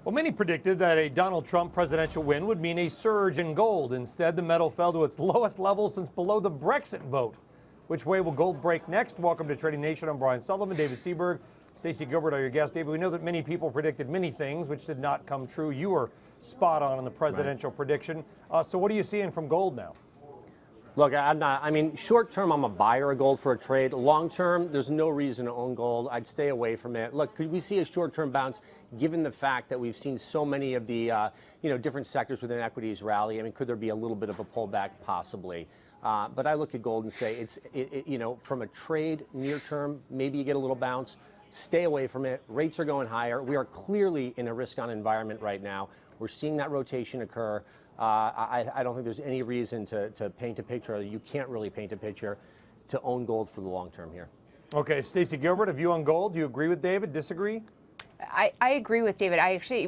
Well, many predicted that a Donald Trump presidential win would mean a surge in gold. Instead, the metal fell to its lowest level since below the Brexit vote. Which way will gold break next? Welcome to Trading Nation. I'm Brian Sullivan, David Seaburg, Stacey, Gilbert are your guests. David, we know that many people predicted many things which did not come true. You were spot on the presidential prediction. So what are you seeing from gold now? Look, short term, I'm a buyer of gold for a trade. Long term, there's no reason to own gold. I'd stay away from it. Look, could we see a short term bounce given the fact that we've seen so many of the, different sectors within equities rally? I mean, could there be a little bit of a pullback? Possibly. But I look at gold and say from a trade near term, maybe you get a little bounce. Stay away from it. Rates are going higher. We are clearly in a risk-on environment right now. We're seeing that rotation occur. I don't think there's any reason to paint a picture, or you can't really paint a picture to own gold for the long term here. Okay, Stacey, Gilbert, a view on gold. Do you agree with David? Disagree? I agree with David.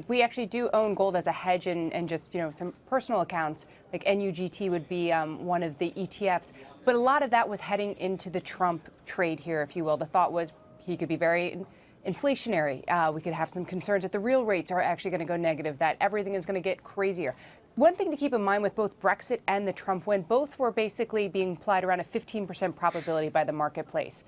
We actually do own gold as a hedge and just some personal accounts like NUGT would be one of the ETFs. But a lot of that was heading into the Trump trade here, if you will. The thought was he could be very inflationary. We could have some concerns that the real rates are actually going to go negative, that everything is going to get crazier. One thing to keep in mind with both Brexit and the Trump win, both were basically being applied around a 15% probability by the marketplace.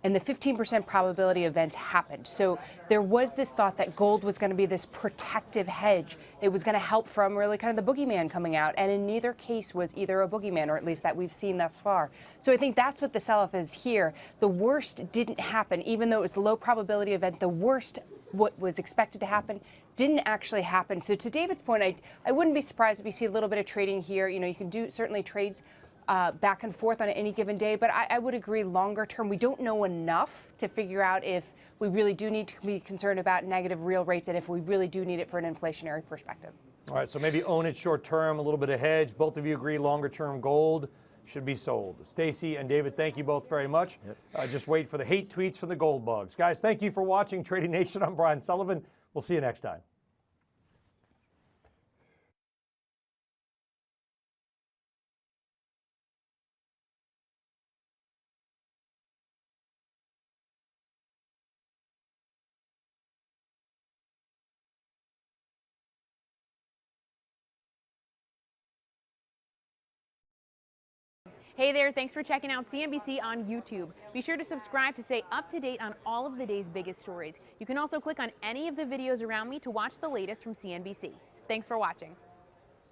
And the 15% probability events happened. So there was this thought that gold was going to be this protective hedge. It was going to help from really kind of the boogeyman coming out. And in neither case was either a boogeyman, or at least that we've seen thus far. So I think that's what the sell-off is here. The worst didn't happen, even though it was the low probability event. The worst, what was expected to happen, didn't actually happen. So to David's point, I wouldn't be surprised if you see a little bit of trading here. You can do certainly trades back and forth on any given day. But I would agree longer term, we don't know enough to figure out if we really do need to be concerned about negative real rates and if we really do need it for an inflationary perspective. All right, so maybe own it short term, a little bit of hedge. Both of you agree longer term gold should be sold. Stacey and David, thank you both very much. Yep. Just wait for the hate tweets from the gold bugs. Guys, thank you for watching Trading Nation. I'm Brian Sullivan. We'll see you next time. Hey there, thanks for checking out CNBC on YouTube. Be sure to subscribe to stay up to date on all of the day's biggest stories. You can also click on any of the videos around me to watch the latest from CNBC. Thanks for watching.